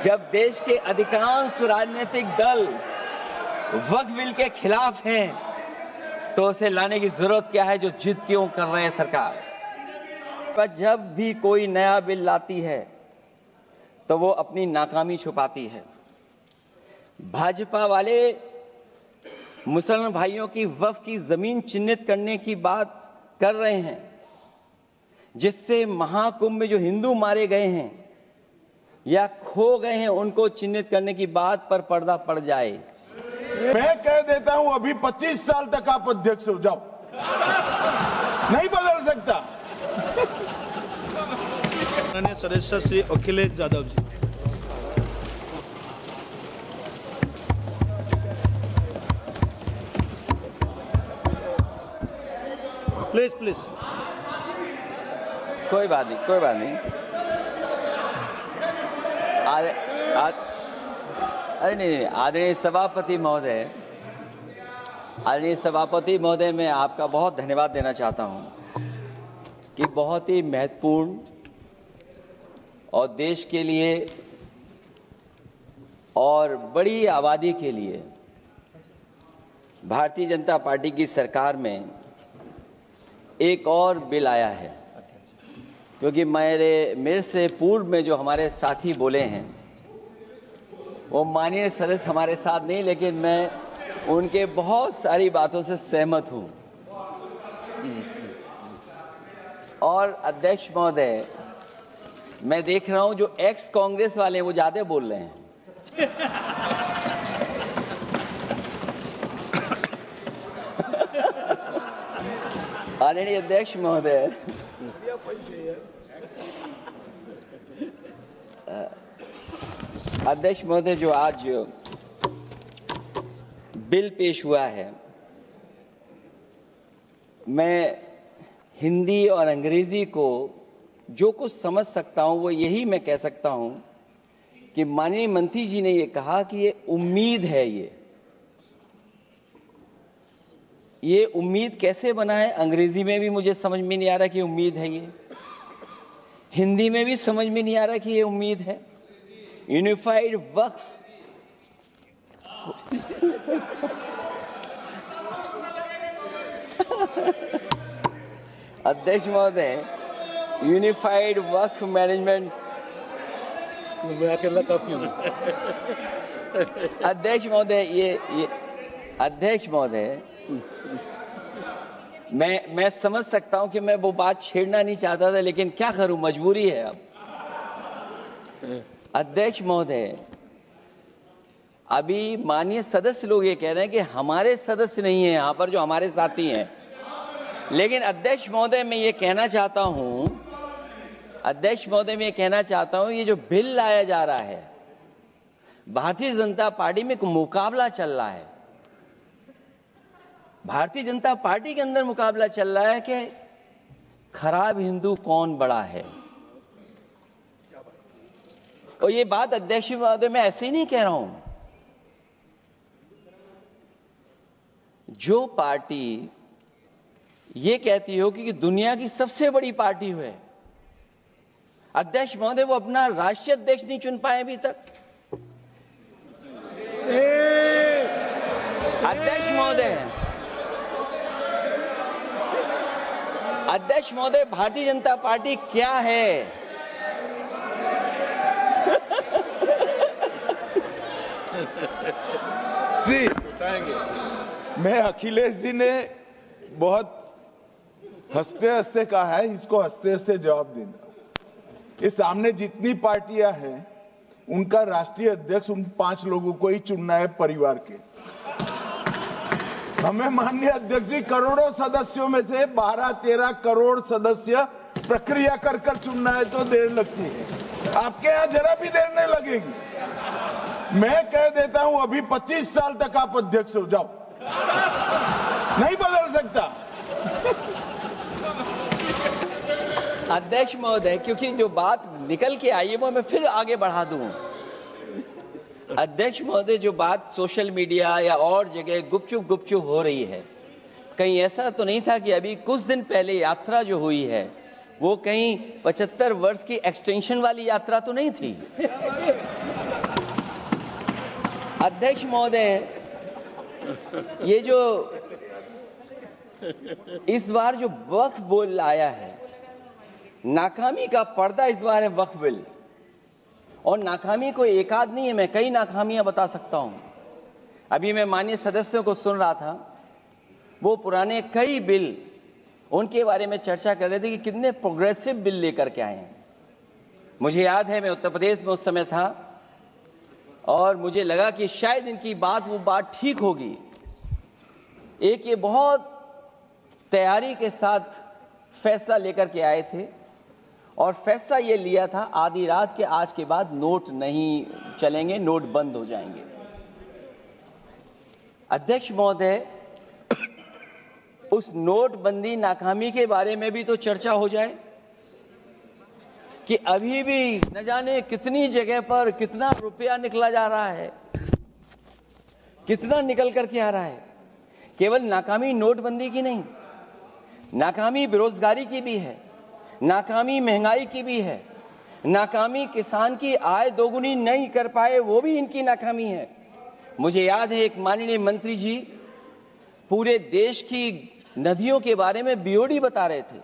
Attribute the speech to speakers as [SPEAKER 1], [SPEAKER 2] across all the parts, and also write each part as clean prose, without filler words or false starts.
[SPEAKER 1] जब देश के अधिकांश राजनीतिक दल वक्फ बिल के खिलाफ हैं, तो उसे लाने की जरूरत क्या है जो जिद क्यों कर रहे हैं सरकार। पर जब भी कोई नया बिल लाती है तो वो अपनी नाकामी छुपाती है। भाजपा वाले मुसलमान भाइयों की वक्फ की जमीन चिन्हित करने की बात कर रहे हैं, जिससे महाकुंभ में जो हिंदू मारे गए हैं या खो गए हैं उनको चिन्हित करने की बात पर पर्दा पड़ जाए।
[SPEAKER 2] मैं कह देता हूं अभी 25 साल तक आप अध्यक्ष हो जाओ, नहीं बदल सकता।
[SPEAKER 3] सदस्य श्री अखिलेश यादव जी। Please please.
[SPEAKER 1] कोई बात नहीं, कोई बात नहीं। अरे नहीं, आदरणीय सभापति महोदय, मैं आपका बहुत धन्यवाद देना चाहता हूं कि बहुत ही महत्वपूर्ण और देश के लिए और बड़ी आबादी के लिए भारतीय जनता पार्टी की सरकार में एक और बिल आया है। क्योंकि मेरे से पूर्व में जो हमारे साथी बोले हैं वो माननीय सदस्य हमारे साथ नहीं, लेकिन मैं उनके बहुत सारी बातों से सहमत हूं। और अध्यक्ष महोदय, मैं देख रहा हूं जो एक्स कांग्रेस वाले हैं वो ज्यादा बोल रहे हैं। आदरणीय अध्यक्ष महोदय, जो आज बिल पेश हुआ है, मैं हिंदी और अंग्रेजी को जो कुछ समझ सकता हूं वो यही मैं कह सकता हूं कि माननीय मंत्री जी ने ये कहा कि ये उम्मीद है। ये उम्मीद कैसे बना है, अंग्रेजी में भी मुझे समझ में नहीं आ रहा कि उम्मीद है ये, हिंदी में भी समझ में नहीं आ रहा कि ये उम्मीद है। यूनिफाइड वक्फ अध्यक्ष महोदय, यूनिफाइड वक्फ मैनेजमेंट अध्यक्ष महोदय, मैं समझ सकता हूं कि मैं वो बात छेड़ना नहीं चाहता था, लेकिन क्या करूं, मजबूरी है अब। अध्यक्ष महोदय, अभी माननीय सदस्य लोग ये कह रहे हैं कि हमारे सदस्य नहीं है यहां पर जो हमारे साथी हैं, लेकिन अध्यक्ष महोदय मैं ये कहना चाहता हूं, ये जो बिल लाया जा रहा है, भारतीय जनता पार्टी में एक मुकाबला चल रहा है। भारतीय जनता पार्टी के अंदर मुकाबला चल रहा है कि खराब हिंदू कौन बड़ा है। और ये बात अध्यक्ष महोदय मैं ऐसे ही नहीं कह रहा हूं। जो पार्टी ये कहती हो कि दुनिया की सबसे बड़ी पार्टी है, अध्यक्ष महोदय वो अपना राष्ट्रीय अध्यक्ष नहीं चुन पाए अभी तक। अध्यक्ष महोदय, भारतीय जनता पार्टी क्या है?
[SPEAKER 2] जी, मैं अखिलेश जी ने बहुत हंसते हंसते कहा है, इसको हंसते हंसते जवाब देना। इस सामने जितनी पार्टियां हैं उनका राष्ट्रीय अध्यक्ष उन 5 लोगों को ही चुनना है परिवार के। हमें माननीय अध्यक्ष जी करोड़ों सदस्यों में से 12-13 करोड़ सदस्य प्रक्रिया कर चुनना है तो देर लगती है, आपके यहां जरा भी देर नहीं लगेगी। मैं कह देता हूं अभी 25 साल तक आप अध्यक्ष हो जाओ, नहीं बदल सकता।
[SPEAKER 1] अध्यक्ष महोदय, क्योंकि जो बात निकल के आई है वो मैं फिर आगे बढ़ा दूं। अध्यक्ष महोदय, जो बात सोशल मीडिया या और जगह गुपचुप हो रही है, कहीं ऐसा तो नहीं था कि अभी कुछ दिन पहले यात्रा जो हुई है वो कहीं 75 वर्ष की एक्सटेंशन वाली यात्रा तो नहीं थी। अध्यक्ष महोदय, ये जो इस बार जो वक्फ बिल आया है, नाकामी का पर्दा इस बार है वक्फ बिल। और नाकामी कोई एक आध नहीं है, मैं कई नाकामियां बता सकता हूं। अभी मैं माननीय सदस्यों को सुन रहा था, वो पुराने कई बिल उनके बारे में चर्चा कर रहे थे कि कितने प्रोग्रेसिव बिल लेकर के आए हैं। मुझे याद है मैं उत्तर प्रदेश में उस समय था और मुझे लगा कि शायद इनकी वो बात ठीक होगी। एक ये बहुत तैयारी के साथ फैसला लेकर के आए थे और फैसला ये लिया था आधी रात के आज के बाद नोट नहीं चलेंगे, नोट बंद हो जाएंगे। अध्यक्ष महोदय, उस नोटबंदी नाकामी के बारे में भी तो चर्चा हो जाए कि अभी भी न जाने कितनी जगह पर कितना रुपया निकला जा रहा है, कितना निकल करके आ रहा है। केवल नाकामी नोटबंदी की नहीं, नाकामी बेरोजगारी की भी है, नाकामी महंगाई की भी है, नाकामी किसान की आय दोगुनी नहीं कर पाए वो भी इनकी नाकामी है। मुझे याद है एक माननीय मंत्री जी पूरे देश की नदियों के बारे में बीओडी बता रहे थे,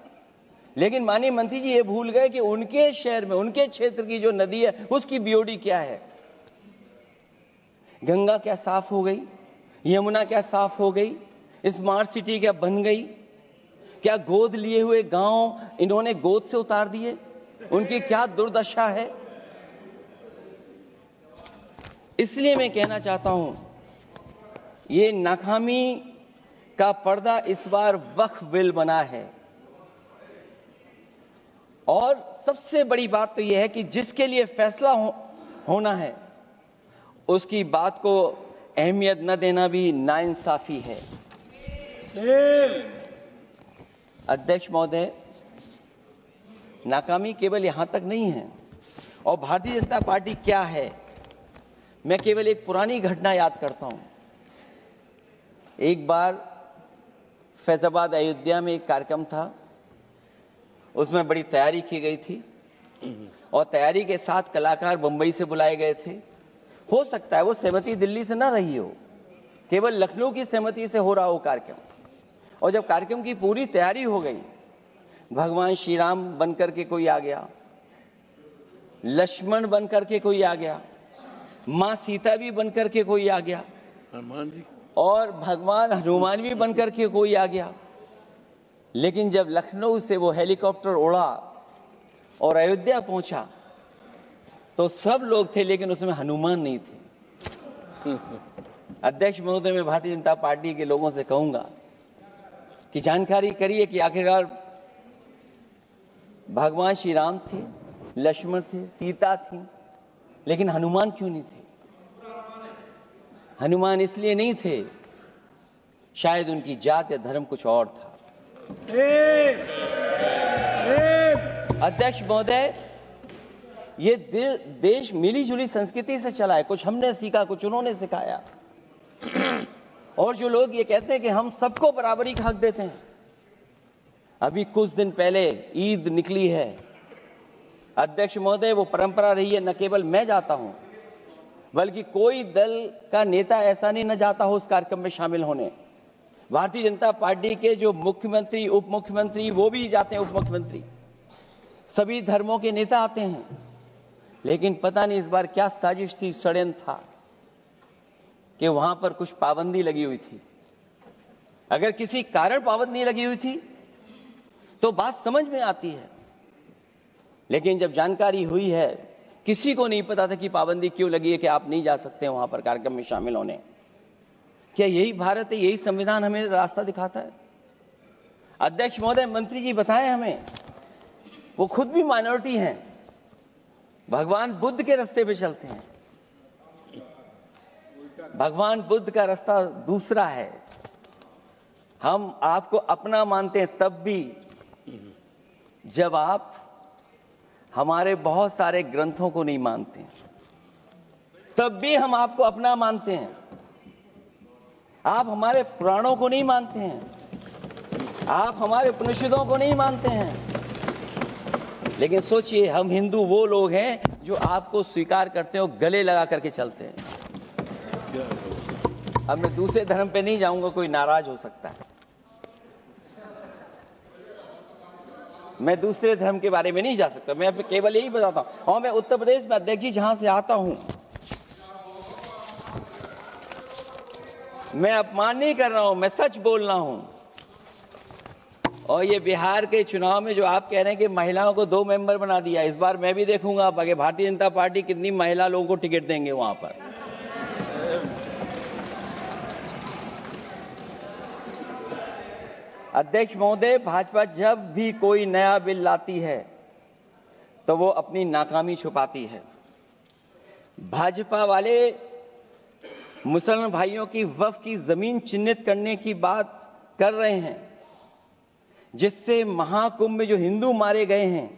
[SPEAKER 1] लेकिन माननीय मंत्री जी ये भूल गए कि उनके शहर में, उनके क्षेत्र की जो नदी है उसकी बीओडी क्या है। गंगा क्या साफ हो गई, यमुना क्या साफ हो गई, स्मार्ट सिटी क्या बन गई, क्या गोद लिए हुए गांव इन्होंने गोद से उतार दिए, उनकी क्या दुर्दशा है। इसलिए मैं कहना चाहता हूं, ये नाकामी का पर्दा इस बार वक्फ बिल बना है। और सबसे बड़ी बात तो यह है कि जिसके लिए फैसला होना है उसकी बात को अहमियत न देना भी नाइंसाफी है। अध्यक्ष महोदय, नाकामी केवल यहां तक नहीं है। और भारतीय जनता पार्टी क्या है, मैं केवल एक पुरानी घटना याद करता हूं। एक बार फैजाबाद अयोध्या में एक कार्यक्रम था, उसमें बड़ी तैयारी की गई थी और तैयारी के साथ कलाकार मुंबई से बुलाए गए थे। हो सकता है वो सहमति दिल्ली से ना रही हो, केवल लखनऊ की सहमति से हो रहा हो कार्यक्रम। और जब कार्यक्रम की पूरी तैयारी हो गई, भगवान श्री राम बनकर के कोई आ गया, लक्ष्मण बनकर के कोई आ गया, मां सीता भी बनकर के कोई आ गया, हनुमान जी और भगवान हनुमान भी बनकर के कोई आ गया। लेकिन जब लखनऊ से वो हेलीकॉप्टर उड़ा और अयोध्या पहुंचा तो सब लोग थे, लेकिन उसमें हनुमान नहीं थे। अध्यक्ष महोदय, मैं भारतीय जनता पार्टी के लोगों से कहूंगा कि जानकारी करिए कि आखिरकार भगवान श्री राम थे, लक्ष्मण थे, सीता थी, लेकिन हनुमान क्यों नहीं थे। हनुमान इसलिए नहीं थे, शायद उनकी जात या धर्म कुछ और था। अध्यक्ष महोदय, ये देश मिली जुली संस्कृति से चला है। कुछ हमने सीखा, कुछ उन्होंने सिखाया। और जो लोग ये कहते हैं कि हम सबको बराबरी का हक देते हैं, अभी कुछ दिन पहले ईद निकली है। अध्यक्ष महोदय, वो परंपरा रही है, न केवल मैं जाता हूं बल्कि कोई दल का नेता ऐसा नहीं न जाता हो उस कार्यक्रम में शामिल होने। भारतीय जनता पार्टी के जो मुख्यमंत्री, उप मुख्यमंत्री, वो भी जाते हैं, उप मुख्यमंत्री, सभी धर्मों के नेता आते हैं। लेकिन पता नहीं इस बार क्या साजिश थी, षड्यंत्र था कि वहां पर कुछ पाबंदी लगी हुई थी। अगर किसी कारण पाबंदी लगी हुई थी तो बात समझ में आती है, लेकिन जब जानकारी हुई है, किसी को नहीं पता था कि पाबंदी क्यों लगी है कि आप नहीं जा सकते वहां पर कार्यक्रम में शामिल होने। क्या यही भारत है, यही संविधान हमें रास्ता दिखाता है? अध्यक्ष महोदय, मंत्री जी बताएं हमें, वो खुद भी माइनॉरिटी हैं, भगवान बुद्ध के रास्ते पे चलते हैं। भगवान बुद्ध का रास्ता दूसरा है। हम आपको अपना मानते हैं तब भी जब आप हमारे बहुत सारे ग्रंथों को नहीं मानते, तब भी हम आपको अपना मानते हैं। आप हमारे पुराणों को नहीं मानते हैं, आप हमारे उपनिषदों को नहीं मानते हैं। लेकिन सोचिए, हम हिंदू वो लोग हैं जो आपको स्वीकार करते हैं और गले लगा करके चलते हैं। अब मैं दूसरे धर्म पे नहीं जाऊंगा, कोई नाराज हो सकता है। मैं दूसरे धर्म के बारे में नहीं जा सकता, मैं केवल यही बताता हूं। और मैं उत्तर प्रदेश में अध्यक्ष जी जहां से आता हूं, मैं अपमान नहीं कर रहा हूं, मैं सच बोल रहा हूं। और ये बिहार के चुनाव में जो आप कह रहे हैं कि महिलाओं को 2 मेंबर बना दिया, इस बार मैं भी देखूंगा आगे भारतीय जनता पार्टी कितनी महिला लोगों को टिकट देंगे वहां पर। अध्यक्ष महोदय, भाजपा जब भी कोई नया बिल लाती है तो वो अपनी नाकामी छुपाती है। भाजपा वाले मुसलमान भाइयों की वक्फ की जमीन चिन्हित करने की बात कर रहे हैं, जिससे महाकुंभ में जो हिंदू मारे गए हैं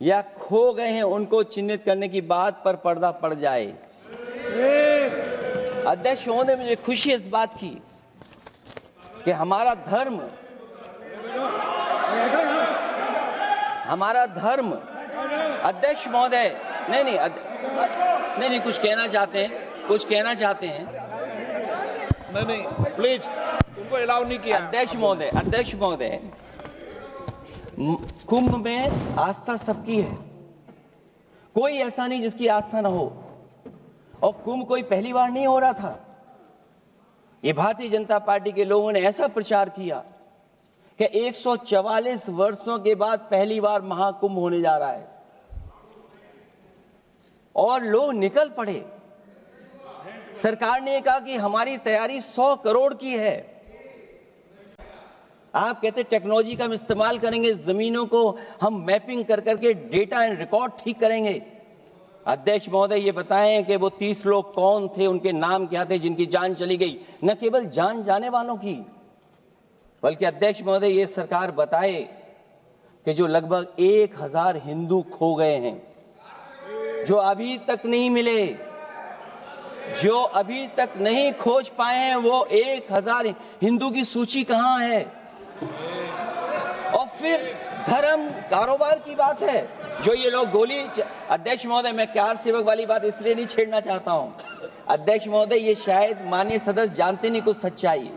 [SPEAKER 1] या खो गए हैं उनको चिन्हित करने की बात पर पर्दा पड़ जाए। अध्यक्ष महोदय, मुझे खुशी इस बात की कि हमारा धर्म अध्यक्ष महोदय नहीं कुछ कहना चाहते हैं
[SPEAKER 2] नहीं प्लीज, उनको अलाउ नहीं किया।
[SPEAKER 1] अध्यक्ष महोदय, कुंभ में आस्था सबकी है, कोई ऐसा नहीं जिसकी आस्था ना हो। और कुंभ कोई पहली बार नहीं हो रहा था। ये भारतीय जनता पार्टी के लोगों ने ऐसा प्रचार किया कि 144 वर्षों के बाद पहली बार महाकुंभ होने जा रहा है, और लोग निकल पड़े। सरकार ने कहा कि हमारी तैयारी 100 करोड़ की है। आप कहते टेक्नोलॉजी का हम इस्तेमाल करेंगे, जमीनों को हम मैपिंग कर करके डेटा एंड रिकॉर्ड ठीक करेंगे। अध्यक्ष महोदय, ये बताएं कि वो 30 लोग कौन थे, उनके नाम क्या थे जिनकी जान चली गई। न केवल जान जाने वालों की, बल्कि अध्यक्ष महोदय ये सरकार बताए कि जो लगभग 1000 हिंदू खो गए हैं, जो अभी तक नहीं मिले, जो अभी तक नहीं खोज पाए हैं, वो 1000 हिंदू की सूची कहां है? और फिर धर्म कारोबार की बात है, जो ये लोग अध्यक्ष महोदय, मैं कार सेवक वाली बात इसलिए नहीं छेड़ना चाहता हूं। अध्यक्ष महोदय, ये शायद माननीय सदस्य जानते नहीं कुछ सच्चाई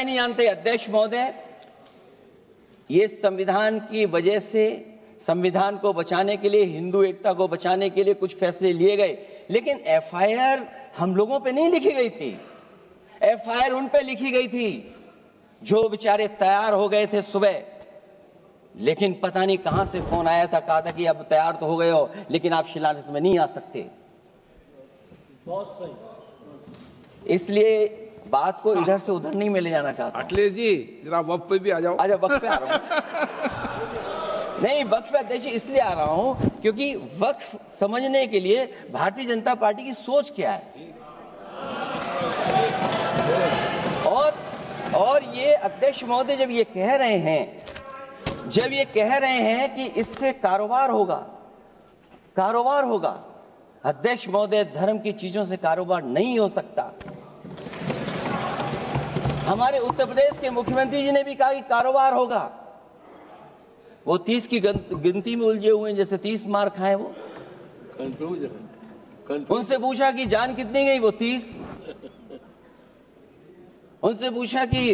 [SPEAKER 1] नहीं जानते। अध्यक्ष महोदय, ये संविधान की वजह से, संविधान को बचाने के लिए, हिंदू एकता को बचाने के लिए कुछ फैसले लिए गए, लेकिन एफआईआर हम लोगों पे नहीं लिखी गई थी। एफआईआर उन पे लिखी गई थी जो बेचारे तैयार हो गए थे सुबह, लेकिन पता नहीं कहां से फोन आया था, कहा था कि अब तैयार तो हो गए हो, लेकिन आप शिलान्यास में नहीं आ सकते।
[SPEAKER 3] बहुत सही।
[SPEAKER 1] इसलिए बात को इधर से उधर नहीं में ले जाना चाहता।
[SPEAKER 2] अखिलेश जी, जरा वक्त पे भी आ जाओ।
[SPEAKER 1] अच्छा, वक्त पे आ रहा हूं। नहीं, वक्फ पे अध्यक्ष इसलिए आ रहा हूं क्योंकि वक्फ समझने के लिए भारतीय जनता पार्टी की सोच क्या है। और ये अध्यक्ष महोदय जब ये कह रहे हैं कि इससे कारोबार होगा, अध्यक्ष महोदय, धर्म की चीजों से कारोबार नहीं हो सकता। हमारे उत्तर प्रदेश के मुख्यमंत्री जी ने भी कहा कि कारोबार होगा। वो 30 की गिनती में उलझे हुए हैं, जैसे 30 मार खाए वो। उनसे पूछा कि जान कितनी गई, वो 30। उनसे पूछा कि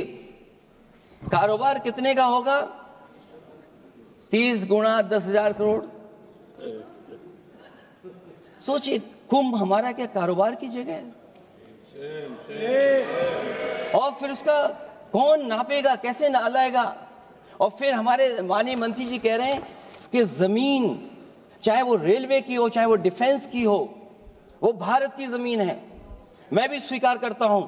[SPEAKER 1] कारोबार कितने का होगा, 30 गुणा 10,000 करोड़। सोचिए, कुंभ हमारा क्या कारोबार की जगह है? और फिर उसका कौन नापेगा, कैसे नालाएगा? और फिर हमारे माननीय मंत्री जी कह रहे हैं कि जमीन, चाहे वो रेलवे की हो, चाहे वो डिफेंस की हो, वो भारत की जमीन है। मैं भी स्वीकार करता हूं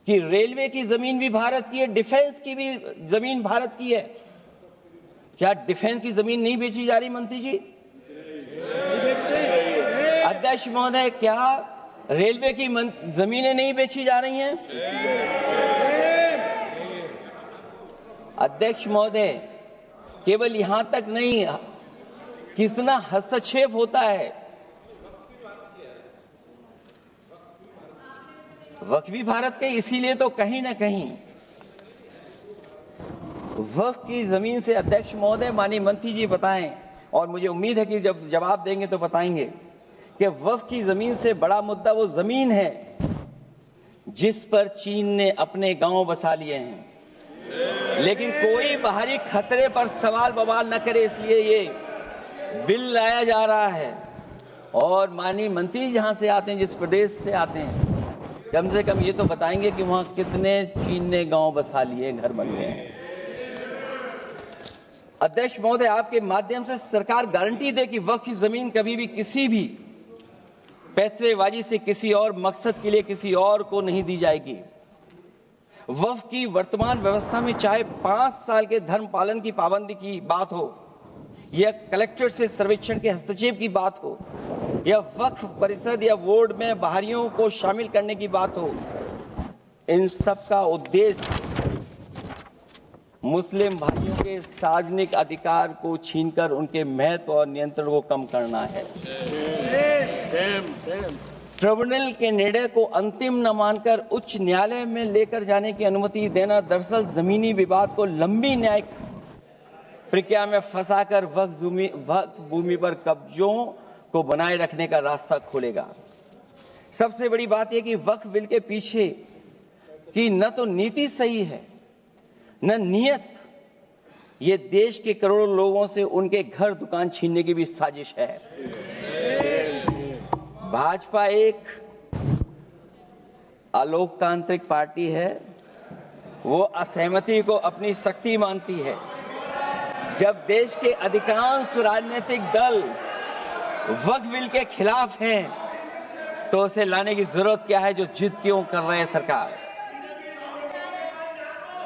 [SPEAKER 1] कि रेलवे की जमीन भी भारत की है, डिफेंस की भी जमीन भारत की है। क्या डिफेंस की जमीन नहीं बेची जा रही मंत्री जी? अध्यक्ष महोदय, क्या रेलवे की जमीनें नहीं बेची जा रही हैं? अध्यक्ष महोदय, केवल यहां तक नहीं, कितना हस्तक्षेप होता है। वक्फ भी भारत के, इसीलिए तो कहीं ना कहीं वक्फ की जमीन से, अध्यक्ष महोदय, माननीय मंत्री जी बताएं, और मुझे उम्मीद है कि जब जवाब देंगे तो बताएंगे कि वक्फ की जमीन से बड़ा मुद्दा वो जमीन है जिस पर चीन ने अपने गांव बसा लिए हैं, लेकिन कोई बाहरी खतरे पर सवाल बवाल न करे, इसलिए ये बिल लाया जा रहा है। और माननीय मंत्री जहां से आते हैं, जिस प्रदेश से आते हैं, कम से कम ये तो बताएंगे कि वहां कितने चीन ने गांव बसा लिए, घर बन गए हैं। अध्यक्ष महोदय, आपके माध्यम से सरकार गारंटी दे कि वक्फ की जमीन कभी भी किसी भी पैतरेबाजी से किसी और मकसद के लिए किसी और को नहीं दी जाएगी। वक्फ की वर्तमान व्यवस्था में चाहे 5 साल के धर्म पालन की पाबंदी की बात हो, या कलेक्टर से सर्वेक्षण के हस्तक्षेप की बात हो, या वक्फ परिषद या बोर्ड में बाहरियों को शामिल करने की बात हो, इन सब का उद्देश्य मुस्लिम भाइयों के सार्वजनिक अधिकार को छीनकर उनके महत्व और नियंत्रण को कम करना है। ट्रिब्यूनल के निर्णय को अंतिम न मानकर उच्च न्यायालय में लेकर जाने की अनुमति देना दरअसल जमीनी विवाद को लंबी न्यायिक प्रक्रिया में फंसाकर वक्फ भूमि पर कब्जों को बनाए रखने का रास्ता खोलेगा। सबसे बड़ी बात यह कि वक्फ बिल के पीछे की न तो नीति सही है, न नियत। ये देश के करोड़ों लोगों से उनके घर दुकान छीनने की भी साजिश है। भाजपा एक अलोकतांत्रिक पार्टी है, वो असहमति को अपनी शक्ति मानती है। जब देश के अधिकांश राजनीतिक दल वक्फ बिल के खिलाफ हैं, तो उसे लाने की जरूरत क्या है, जो जिद क्यों कर रहे हैं सरकार।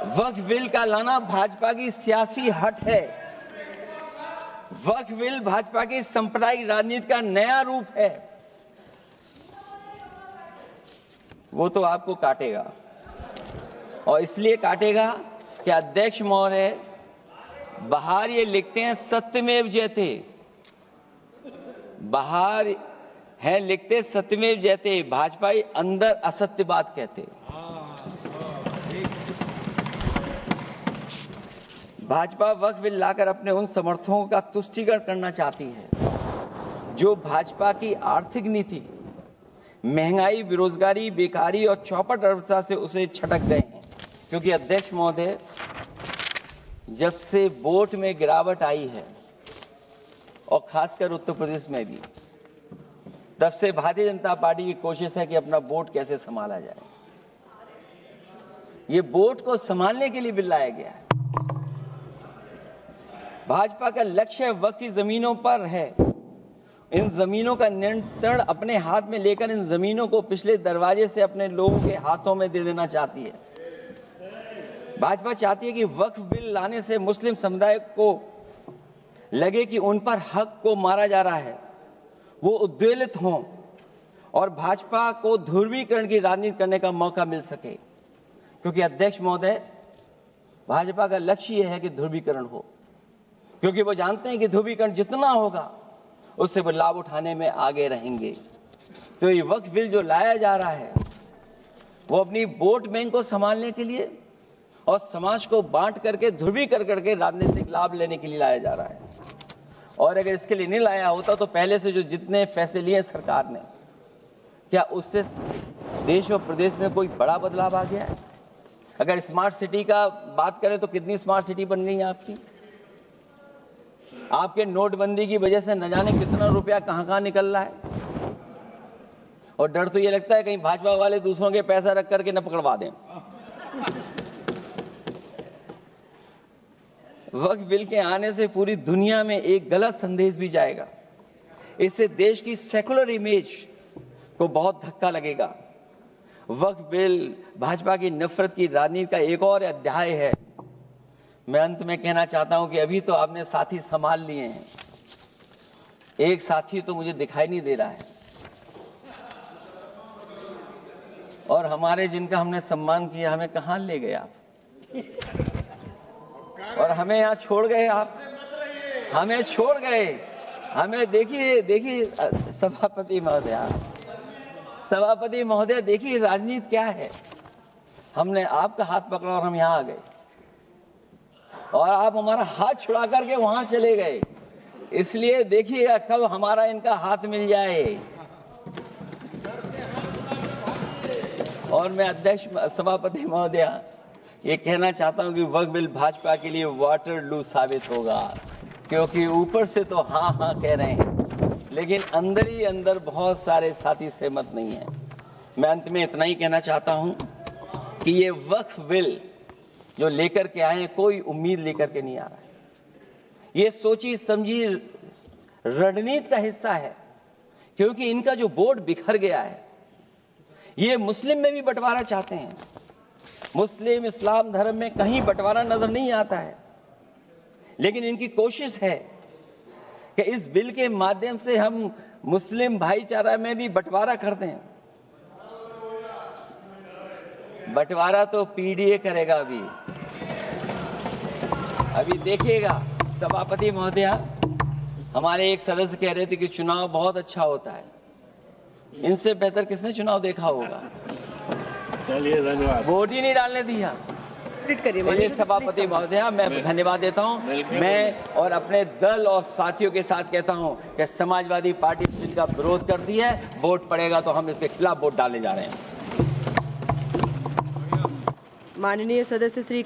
[SPEAKER 1] वक्फ बिल का लाना भाजपा की सियासी हट है। वक्फ बिल भाजपा की सांप्रदायिक राजनीति का नया रूप है। वो तो आपको काटेगा, और इसलिए काटेगा कि अध्यक्ष महोदय बाहर ये लिखते हैं सत्यमेव जयते, बाहर है लिखते सत्यमेव जयते, भाजपाई अंदर असत्य बात कहते। भाजपा वक्फ बिल लाकर अपने उन समर्थकों का तुष्टीकरण करना चाहती है जो भाजपा की आर्थिक नीति, महंगाई, बेरोजगारी, बेकारी और चौपट अर्थव्यवस्था से उसे छटक गए हैं। क्योंकि अध्यक्ष महोदय, जब से वोट में गिरावट आई है, और खासकर उत्तर प्रदेश में भी, तब से भारतीय जनता पार्टी की कोशिश है कि अपना वोट कैसे संभाला जाए। ये वोट को संभालने के लिए बिल लाया गया है। भाजपा का लक्ष्य वक्फ की जमीनों पर है। इन जमीनों का नियंत्रण अपने हाथ में लेकर इन जमीनों को पिछले दरवाजे से अपने लोगों के हाथों में दे देना चाहती है। भाजपा चाहती है कि वक्फ बिल लाने से मुस्लिम समुदाय को लगे कि उन पर हक को मारा जा रहा है, वो उद्वेलित हों और भाजपा को ध्रुवीकरण की राजनीति करने का मौका मिल सके। क्योंकि अध्यक्ष महोदय, भाजपा का लक्ष्य यह है कि ध्रुवीकरण हो, क्योंकि वो जानते हैं कि ध्रुवीकरण जितना होगा उससे वो लाभ उठाने में आगे रहेंगे। तो ये वक्फ बिल जो लाया जा रहा है, वो अपनी वोट बैंक को संभालने के लिए और समाज को बांट करके ध्रुवीकरण करके राजनीतिक लाभ लेने के लिए लाया जा रहा है। और अगर इसके लिए नहीं लाया होता तो पहले से जो जितने फैसले लिए सरकार ने, क्या उससे देश और प्रदेश में कोई बड़ा बदलाव आ गया है? अगर स्मार्ट सिटी का बात करें तो कितनी स्मार्ट सिटी बन गई है आपकी? आपके नोटबंदी की वजह से न जाने कितना रुपया कहां निकल रहा है। और डर तो ये लगता है कहीं भाजपा वाले दूसरों के पैसा रख करके न पकड़वा दें। वक्फ बिल के आने से पूरी दुनिया में एक गलत संदेश भी जाएगा। इससे देश की सेकुलर इमेज को बहुत धक्का लगेगा। वक्फ बिल भाजपा की नफरत की राजनीति का एक और अध्याय है। मैं अंत में कहना चाहता हूं कि अभी तो आपने साथी संभाल लिए हैं, एक साथी तो मुझे दिखाई नहीं दे रहा है, और हमारे जिनका हमने सम्मान किया हमें कहां ले गए आप, और हमें यहां छोड़ गए आप, हमें छोड़ गए। हमें देखिए सभापति महोदय देखिए राजनीति क्या है। हमने आपका हाथ पकड़ा और हम यहां आ गए, और आप हमारा हाथ छुड़ा करके वहां चले गए। इसलिए देखिएगा कब हमारा इनका हाथ मिल जाए। और मैं अध्यक्ष सभापति महोदय ये कहना चाहता हूं कि वक्फ बिल भाजपा के लिए वाटर लू साबित होगा, क्योंकि ऊपर से तो हाँ हाँ कह रहे हैं, लेकिन अंदर ही अंदर बहुत सारे साथी सहमत नहीं है। मैं अंत में इतना ही कहना चाहता हूं कि ये वक्फ बिल जो लेकर के आए कोई उम्मीद लेकर के नहीं आ रहा है। ये सोची समझी रणनीति का हिस्सा है, क्योंकि इनका जो बोर्ड बिखर गया है, ये मुस्लिम में भी बंटवारा चाहते हैं। मुस्लिम इस्लाम धर्म में कहीं बंटवारा नजर नहीं आता है, लेकिन इनकी कोशिश है कि इस बिल के माध्यम से हम मुस्लिम भाईचारा में भी बंटवारा करते हैं। बंटवारा तो पीडीए करेगा। अभी देखिएगा सभापति महोदय, हमारे एक सदस्य कह रहे थे कि चुनाव बहुत अच्छा होता है। इनसे बेहतर किसने चुनाव देखा होगा?
[SPEAKER 3] चलिए धन्यवाद।
[SPEAKER 1] वोट ही नहीं डालने दिया। चलिए सभापति महोदय, मैं धन्यवाद देता हूं। मैं और अपने दल और साथियों के साथ कहता हूं कि समाजवादी पार्टी जिनका विरोध करती है, वोट पड़ेगा तो हम इसके खिलाफ वोट डालने जा रहे हैं।
[SPEAKER 4] माननीय सदस्य श्री